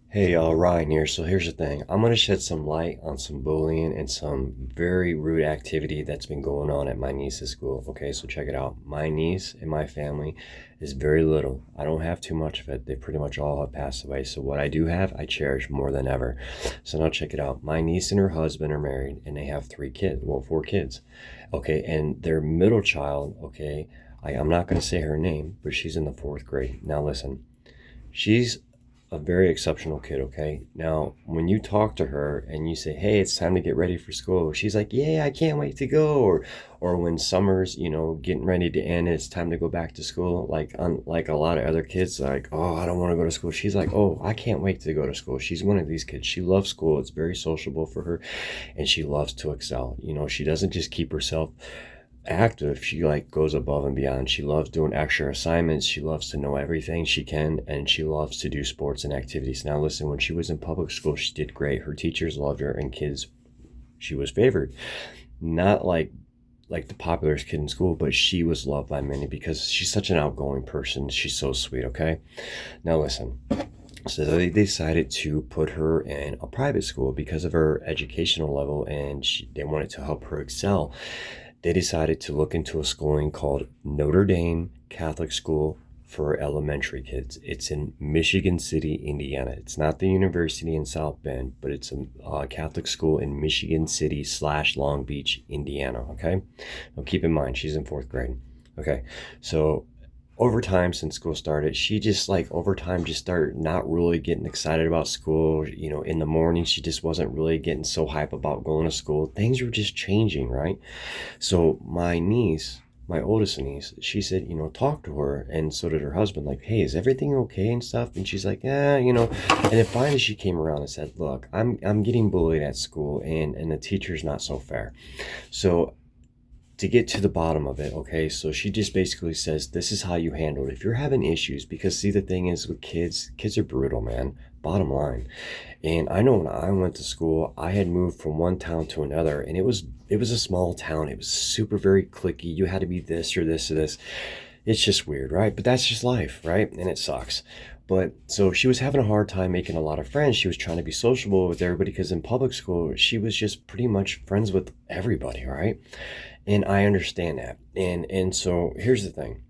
Hey, Ryan here. So here's the thing. I'm going to shed some light on some bullying and some very rude activity that's been going on at my niece's school. Okay, so check it out. My niece and my family is very little. I don't have too much of it. They pretty much all have passed away. So what I do have, I cherish more than ever. So now check it out. My niece and her husband are married and they have three kids. Well, four kids. Okay, and their middle child, okay, I'm not going to say her name, but she's in the fourth grade. Now listen. She's a very exceptional kid, okay? Now, when you talk to her and you say, "Hey, it's time to get ready for school," she's like, "Yeah, I can't wait to go." Or when summer's, getting ready to end, it's time to go back to school, like a lot of other kids like, "Oh, I don't want to go to school." She's like, "Oh, I can't wait to go to school." She's one of these kids. She loves school. It's very sociable for her and she loves to excel. She doesn't just keep herself active. She like goes above and beyond. She loves doing extra assignments. She loves to know everything she can, and she loves to do sports and activities. Now listen, when she was in public school, she did great. Her teachers loved her, and kids, she was favored. Not like the popularest kid in school, but she was loved by many because she's such an outgoing person. She's so sweet. Okay, now listen. So they decided to put her in a private school because of her educational level, and they wanted to help her excel. They decided to look into a schooling called Notre Dame Catholic School for elementary kids. It's in Michigan City, Indiana. It's not the university in South Bend, but it's a Catholic school in Michigan City slash Long Beach, Indiana. Okay. Now keep in mind, she's in fourth grade. Okay. So over time since school started, she just like over time just started not really getting excited about school. In the morning, she just wasn't really getting so hype about going to school. Things were just changing, right? So my niece, my oldest niece, she said, talk to her, and so did her husband. Like, hey, is everything okay and stuff? And she's like, yeah. And then finally, she came around and said, look, I'm getting bullied at school, and the teacher's not so fair. So to get to the bottom of it, okay, so she just basically says this is how you handle it if you're having issues. Because see, the thing is with kids are brutal, man. Bottom line. And I know when I went to school, I had moved from one town to another, and it was a small town. It was super very cliquey. You had to be this or this or this. It's just weird, right? But that's just life, right? And it sucks. But so she was having a hard time making a lot of friends. She was trying to be sociable with everybody because in public school, she was just pretty much friends with everybody, right? And I understand that. And so here's the thing.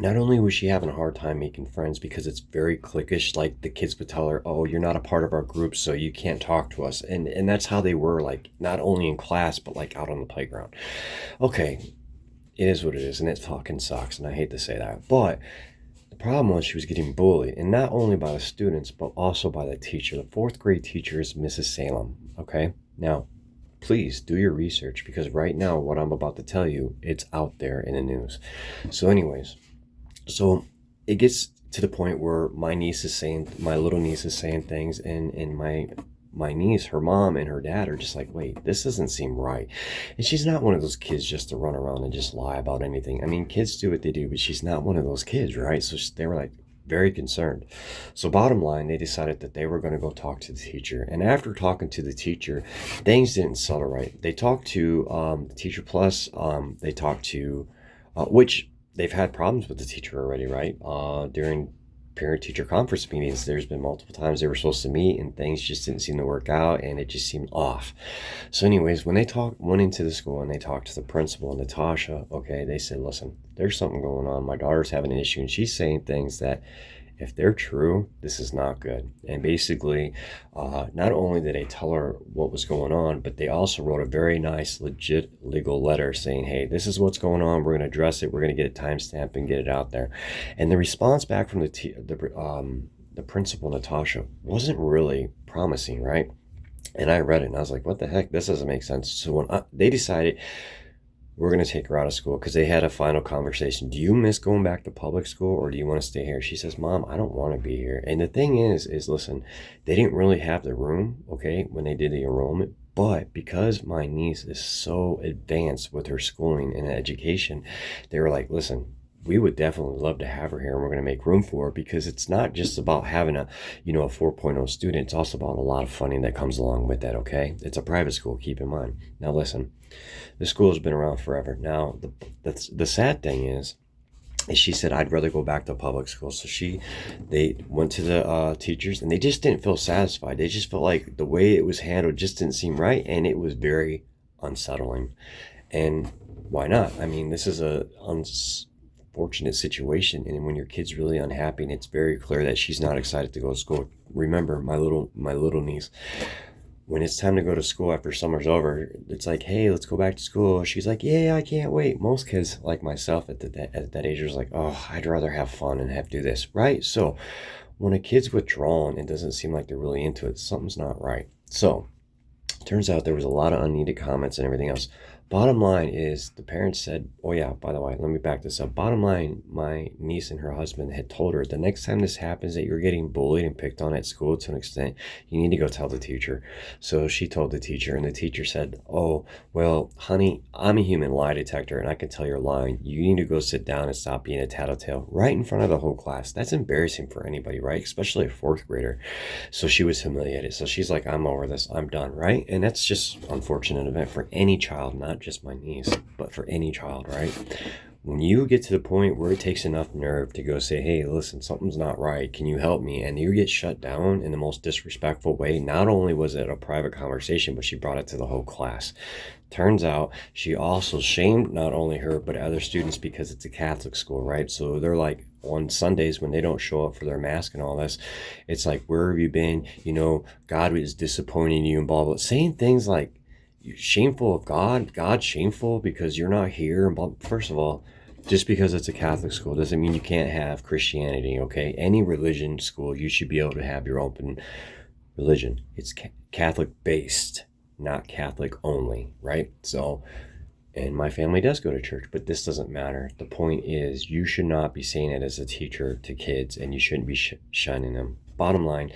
Not only was she having a hard time making friends because it's very cliquish, like the kids would tell her, "Oh, you're not a part of our group, so you can't talk to us." And that's how they were, like not only in class but like out on the playground. Okay, it is what it is, and it fucking sucks, and I hate to say that. But the problem was she was getting bullied, and not only by the students, but also by the teacher. The fourth grade teacher is Mrs. Salem. Okay? Now, please do your research because right now, what I'm about to tell you, it's out there in the news. So, anyways, so it gets to the point where my little niece is saying things, and my niece, her mom and her dad are just like, wait, this doesn't seem right. And she's not one of those kids just to run around and just lie about anything. I mean, kids do what they do, but she's not one of those kids, right? So they were like very concerned. So bottom line, they decided that they were going to go talk to the teacher. And after talking to the teacher, things didn't settle right. They talked to the teacher plus, they talked to, which they've had problems with the teacher already, right? During parent teacher conference meetings, there's been multiple times they were supposed to meet and things just didn't seem to work out and it just seemed off. So anyways, when they went into the school and they talked to the principal, Natasha, okay, they said, listen, there's something going on. My daughter's having an issue and she's saying things that if they're true, this is not good. And basically, not only did they tell her what was going on, but they also wrote a very nice, legit legal letter saying, hey, this is what's going on. We're going to address it. We're going to get a timestamp and get it out there. And the response back from the principal, Natasha, wasn't really promising, right? And I read it and I was like, what the heck? This doesn't make sense. So they decided we're going to take her out of school because they had a final conversation. Do you miss going back to public school or do you want to stay here? She says, Mom, I don't want to be here. And the thing is listen, they didn't really have the room, okay, when they did the enrollment. But because my niece is so advanced with her schooling and education, they were like, listen, we would definitely love to have her here and we're going to make room for her because it's not just about having a 4.0 student. It's also about a lot of funding that comes along with that, okay? It's a private school, keep in mind. Now listen, the school has been around forever. Now the sad thing is And she said, I'd rather go back to public school. So they went to the teachers, and they just didn't feel satisfied. They just felt like the way it was handled just didn't seem right, and it was very unsettling. And why not? I mean, this is a unfortunate situation, and when your kid's really unhappy, and it's very clear that she's not excited to go to school. Remember, my little niece, when it's time to go to school after summer's over, it's like, hey, let's go back to school. She's like, yeah, I can't wait. Most kids like myself at that age are like, oh, I'd rather have fun and have do this, right? So when a kid's withdrawn and doesn't seem like they're really into it, something's not right. So turns out there was a lot of unneeded comments and everything else. Bottom line is, the parents said, oh yeah, by the way, let me back this up. Bottom line, my niece and her husband had told her, the next time this happens, that you're getting bullied and picked on at school to an extent, you need to go tell the teacher. So she told the teacher, and the teacher said, oh, well, honey, I'm a human lie detector, and I can tell you're lying. You need to go sit down and stop being a tattletale right in front of the whole class. That's embarrassing for anybody, right? Especially a fourth grader. So she was humiliated. So she's like, I'm over this. I'm done, right? And that's just an unfortunate event for any child, not just my niece, but for any child, right? When you get to the point where it takes enough nerve to go say, hey, listen, something's not right, can you help me? And you get shut down in the most disrespectful way. Not only was it a private conversation, but she brought it to the whole class. Turns out she also shamed not only her, but other students, because it's a Catholic school, right? So they're like, on Sundays when they don't show up for their mask and all this, it's like, where have you been? God is disappointing you and blah, blah. Saying things like, you're shameful of God's shameful because you're not here. And blah. First of all, just because it's a Catholic school doesn't mean you can't have Christianity, okay? Any religion school, you should be able to have your open religion. It's Catholic based, not Catholic only, right? So, and my family does go to church, but this doesn't matter. The point is, you should not be saying it as a teacher to kids, and you shouldn't be shunning them. Bottom line,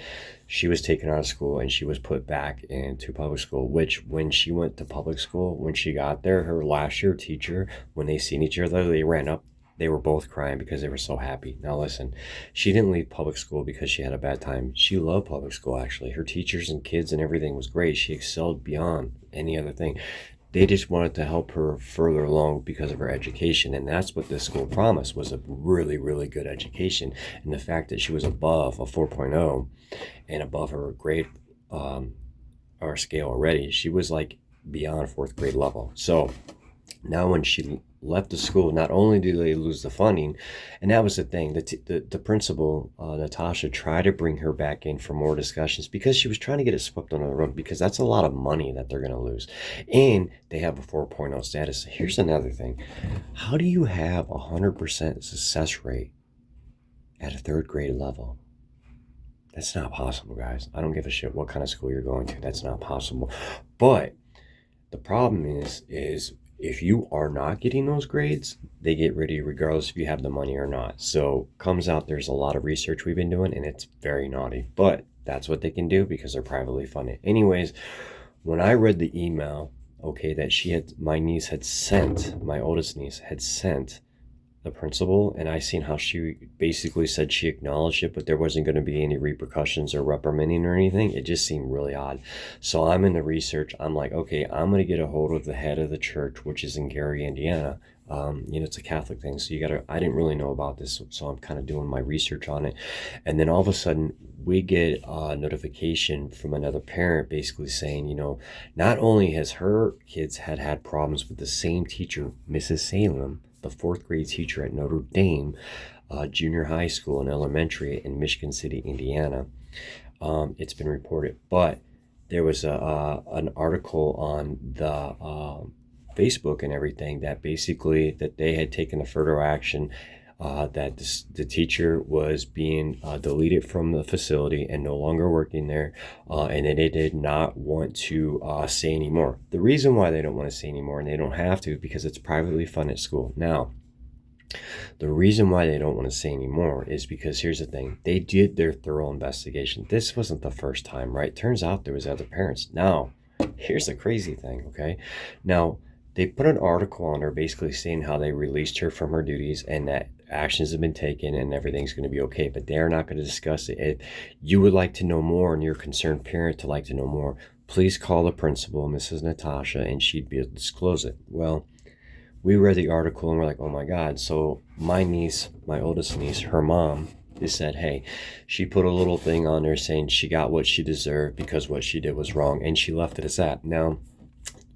she was taken out of school and she was put back into public school, which when she went to public school, when she got there, her last year teacher, when they seen each other, they ran up. They were both crying because they were so happy. Now listen, she didn't leave public school because she had a bad time. She loved public school, actually. Her teachers and kids and everything was great. She excelled beyond any other thing. They just wanted to help her further along because of her education, and that's what this school promised, was a really, really good education. And the fact that she was above a 4.0 and above her grade or scale already, she was like beyond fourth grade level. So now when she left the school, not only did they lose the funding, and that was the thing, the principal, Natasha, tried to bring her back in for more discussions because she was trying to get it swept under the rug, because that's a lot of money that they're going to lose. And they have a 4.0 status. Here's another thing. How do you have 100% success rate at a third grade level? That's not possible, guys. I don't give a shit what kind of school you're going to. That's not possible. But the problem is if you are not getting those grades, they get rid of you regardless if you have the money or not. So comes out, there's a lot of research we've been doing, and it's very naughty. But that's what they can do because they're privately funded. Anyways, when I read the email, okay, that my niece had sent, my oldest niece had sent the principal, and I seen how she basically said she acknowledged it, but there wasn't going to be any repercussions or reprimanding or anything. It just seemed really odd. So I'm in the research. I'm like, okay, I'm going to get a hold of the head of the church, which is in Gary, Indiana. It's a Catholic thing, so I didn't really know about this, so I'm kind of doing my research on it. And then all of a sudden we get a notification from another parent basically saying, not only has her kids had problems with the same teacher, Mrs. Salem, the fourth grade teacher at Notre Dame junior high school and elementary in Michigan City, Indiana. It's been reported, but there was an article on the Facebook and everything that basically that they had taken a further action, that the teacher was being deleted from the facility and no longer working there, and that they did not want to say anymore. The reason why they don't want to say anymore, and they don't have to, because it's privately funded school. Now, the reason why they don't want to say anymore is because here's the thing. They did their thorough investigation. This wasn't the first time, right? Turns out there was other parents. Now, here's the crazy thing, okay? Now, they put an article on her basically saying how they released her from her duties and that actions have been taken and everything's going to be okay, but they're not going to discuss it. If you would like to know more and you're a concerned parent to like to know more, please call the principal, Mrs. Natasha, and she'd be able to disclose it. Well, we read the article and we're like, oh my God. So my niece, my oldest niece, her mom, they said, hey, she put a little thing on there saying she got what she deserved because what she did was wrong, and she left it as that. Now,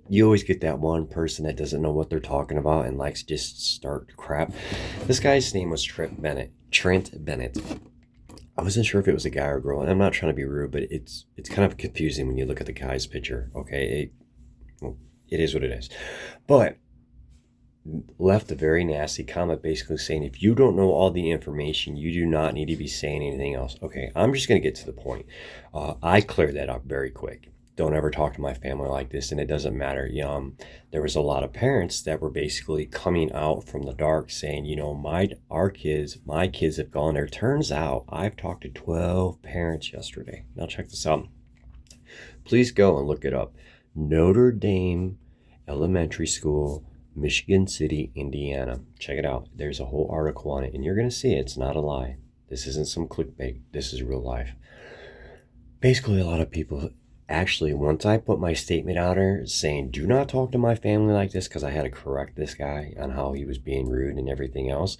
you always get that one person that doesn't know what they're talking about and likes to just start crap. This guy's name was Trent Bennett. I wasn't sure if it was a guy or a girl, and I'm not trying to be rude, but it's kind of confusing when you look at the guy's picture. Okay, it is what it is. But left a very nasty comment basically saying, if you don't know all the information, you do not need to be saying anything else. Okay, I'm just going to get to the point. I cleared that up very quick. Don't ever talk to my family like this, and it doesn't matter. There was a lot of parents that were basically coming out from the dark saying, my kids have gone there. Turns out I've talked to 12 parents yesterday. Now check this out. Please go and look it up. Notre Dame Elementary School, Michigan City, Indiana. Check it out. There's a whole article on it, and you're going to see it's not a lie. This isn't some clickbait. This is real life. Basically, a lot of people, actually, once I put my statement out there saying, do not talk to my family like this, because I had to correct this guy on how he was being rude and everything else,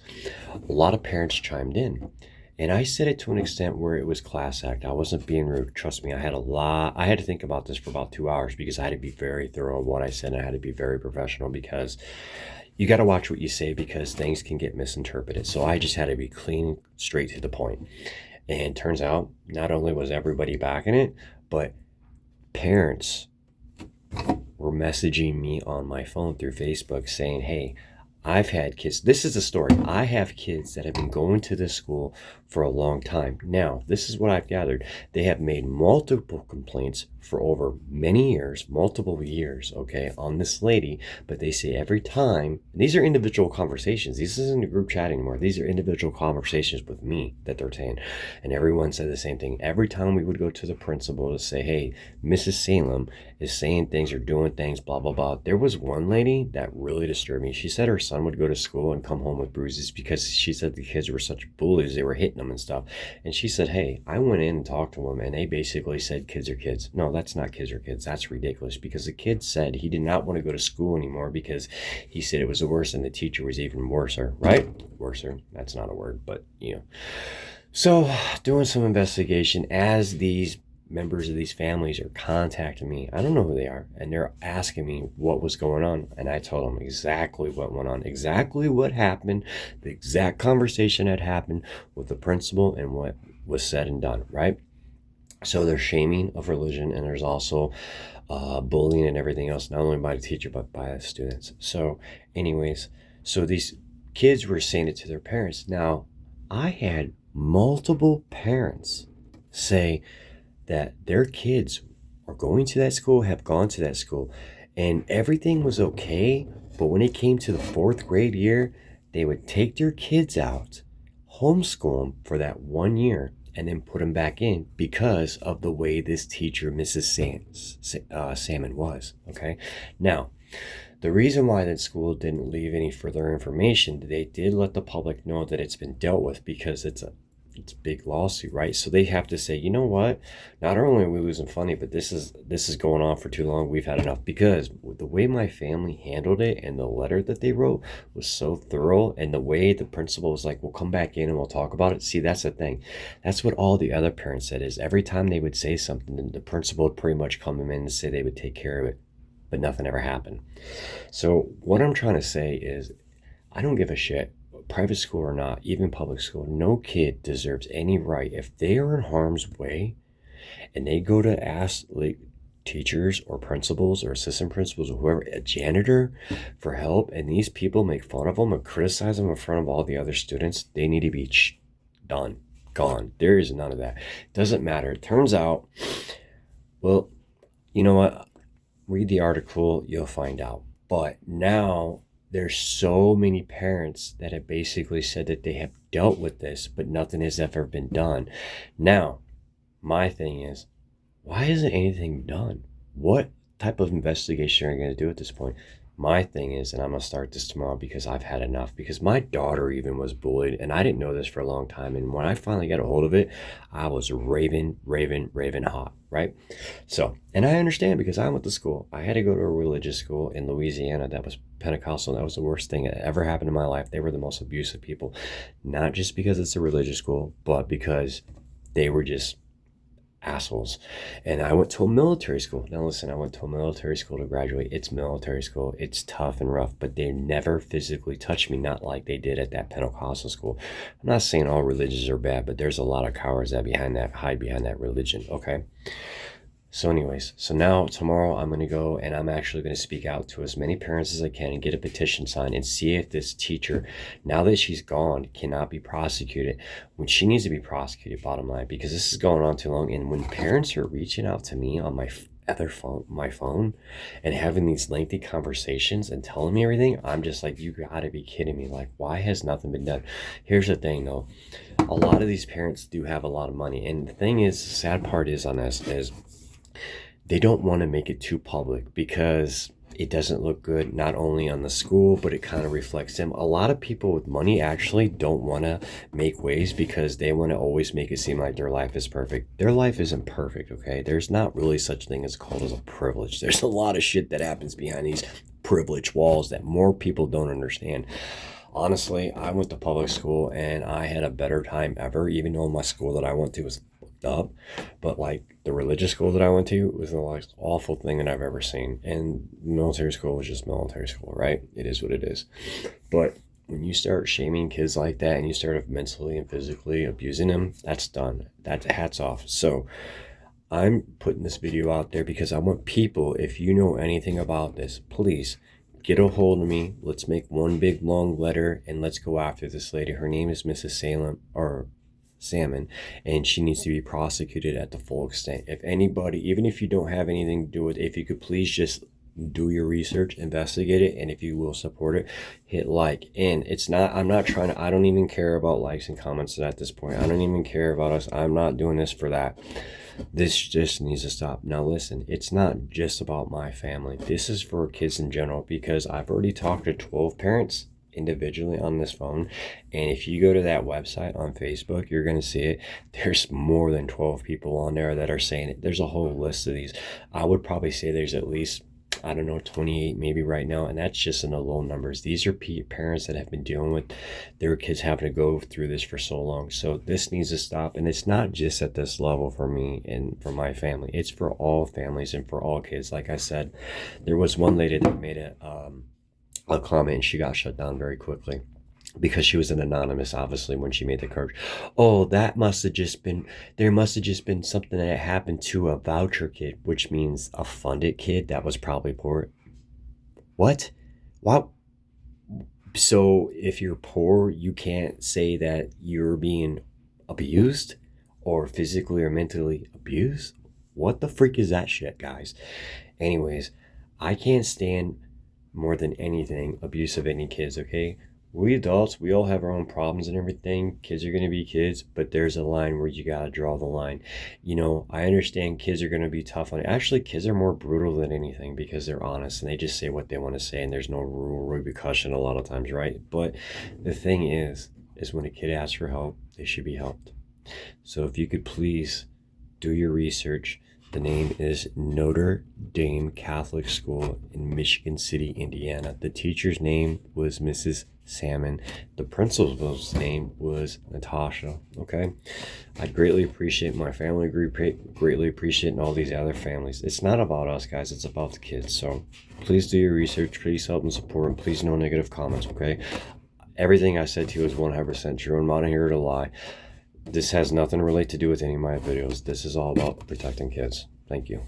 a lot of parents chimed in. And I said it to an extent where it was class act. I wasn't being rude. Trust me, I had to think about this for about 2 hours because I had to be very thorough in what I said, and I had to be very professional because you got to watch what you say because things can get misinterpreted. So I just had to be clean, straight to the point. And turns out, not only was everybody backing it, but parents were messaging me on my phone through Facebook saying, hey, I've had kids. This is the story. I have kids that have been going to this school for a long time. Now, this is what I've gathered. They have made multiple complaints for over many years, multiple years, okay, on this lady. But they say every time, these are individual conversations. This isn't a group chat anymore. These are individual conversations with me that they're saying. And everyone said the same thing. Every time we would go to the principal to say, hey, Mrs. Salem is saying things or doing things, blah, blah, blah. There was one lady that really disturbed me. She said her son would go to school and come home with bruises because she said the kids were such bullies. They were hitting them and stuff. And she said, hey, I went in and talked to them, and they basically said kids are kids. No, that's not kids are kids. That's ridiculous, because the kid said he did not want to go to school anymore because he said it was worse and the teacher was even worser, right? Worser. That's not a word, but So doing some investigation as these members of these families are contacting me. I don't know who they are, and they're asking me what was going on, and I told them exactly what went on, exactly what happened, the exact conversation that happened with the principal and what was said and done, right? So there's shaming of religion, and there's also bullying and everything else, not only by the teacher but by the students. So anyways, so these kids were saying it to their parents. Now, I had multiple parents say that their kids are going to that school, have gone to that school, and everything was okay. But when it came to the 4th grade year, they would take their kids out, homeschool them for that 1 year, and then put them back in because of the way this teacher, Mrs. Salmon, was. Okay. Now, the reason why that school didn't leave any further information, they did let the public know that it's been dealt with because it's a big lawsuit, right? So they have to say, you know what? Not only are we losing funding, but this is going on for too long. We've had enough, because the way my family handled it and the letter that they wrote was so thorough, and the way the principal was like, we'll come back in and we'll talk about it. See, that's the thing. That's what all the other parents said, is every time they would say something, the principal would pretty much come in and say they would take care of it, but nothing ever happened. So what I'm trying to say is, I don't give a shit, private school or not, even public school. No kid deserves any right. If they are in harm's way and they go to ask teachers or principals or assistant principals or whoever, a janitor, for help, and these people make fun of them and criticize them in front of all the other students, they need to be done, gone. There is none of that. Doesn't matter. It turns out, well, you know what? Read the article, you'll find out. But now there's so many parents that have basically said that they have dealt with this, but nothing has ever been done. Now, my thing is, why isn't anything done? What type of investigation are you going to do at this point? My thing is, and I'm going to start this tomorrow because I've had enough, because my daughter even was bullied, and I didn't know this for a long time. And when I finally got a hold of it, I was raving hot, right? So, and I understand because I went to school. I had to go to a religious school in Louisiana that was Pentecostal. That was the worst thing that ever happened in my life. They were the most abusive people, not just because it's a religious school, but because they were just assholes. And I went to a military school. Now listen, I went to a military school to graduate. It's military school. It's tough and rough, but they never physically touched me, not like they did at that Pentecostal school. I'm not saying all religions are bad, but there's a lot of cowards that hide behind that religion, okay? So anyways, so now tomorrow I'm going to go and I'm actually going to speak out to as many parents as I can and get a petition signed and see if this teacher, now that she's gone, cannot be prosecuted when she needs to be prosecuted, bottom line, because this is going on too long. And when parents are reaching out to me on my phone and having these lengthy conversations and telling me everything, I'm just like, you gotta be kidding me. Like, why has nothing been done? Here's the thing though, a lot of these parents do have a lot of money, and the thing is, the sad part is on this is they don't want to make it too public because it doesn't look good not only on the school, but it kind of reflects them. A lot of people with money actually don't want to make waves because they want to always make it seem like their life is perfect. Their life isn't perfect, okay? There's not really such thing as called as a privilege. There's a lot of shit that happens behind these privilege walls that more people don't understand. Honestly, I went to public school and I had a better time ever, even though my school that I went to was fucked up. But like the religious school that I went to was the most awful thing that I've ever seen. And military school was just military school, right? It is what it is. But when you start shaming kids like that and you start mentally and physically abusing them, that's done. That's hats off. So I'm putting this video out there because I want people, if you know anything about this, please get a hold of me. Let's make one big long letter and let's go after this lady. Her name is Mrs. Salmon, and she needs to be prosecuted at the full extent. If anybody, even if you don't have anything to do with it, if you could please just do your research, investigate it, and if you will support it, hit like. And it's not, I'm not trying to, I don't even care about likes and comments at this point. I don't even care about us. I'm not doing this for that. This just needs to stop. Now listen, it's not just about my family. This is for kids in general, because I've already talked to 12 parents individually on this phone, and if you go to that website on Facebook, you're going to see it. There's more than 12 people on there that are saying it. There's a whole list of these. I would probably say there's at least, I don't know, 28 maybe right now, and that's just in the low numbers. These are parents that have been dealing with their kids having to go through this for so long. So this needs to stop, and it's not just at this level for me and for my family. It's for all families and for all kids. Like I said, there was one lady that made a comment, and she got shut down very quickly because she was an anonymous, obviously, when she made the courage. Oh, that must have just been, there must have just been something that happened to a voucher kid, which means a funded kid that was probably poor. What? So if you're poor, you can't say that you're being abused or physically or mentally abused? What the freak is that shit, guys? Anyways, I can't stand more than anything abuse of any kids, okay? We adults, we all have our own problems and everything. Kids are going to be kids, but there's a line where you got to draw the line. You know, I understand kids are going to be tough on it. Actually, kids are more brutal than anything because they're honest and they just say what they want to say, and there's no real repercussion a lot of times, right? But the thing is when a kid asks for help, they should be helped. So if you could please do your research. The name is Notre Dame Catholic School in Michigan City, Indiana. The teacher's name was Mrs. Salmon. The principal's name was Natasha, okay? I'd greatly appreciate my family, greatly appreciate all these other families. It's not about us, guys. It's about the kids. So please do your research. Please help and support, and please no negative comments, okay? Everything I said to you is 100% true. I'm not here to lie. This has nothing really to do with any of my videos. This is all about protecting kids. Thank you.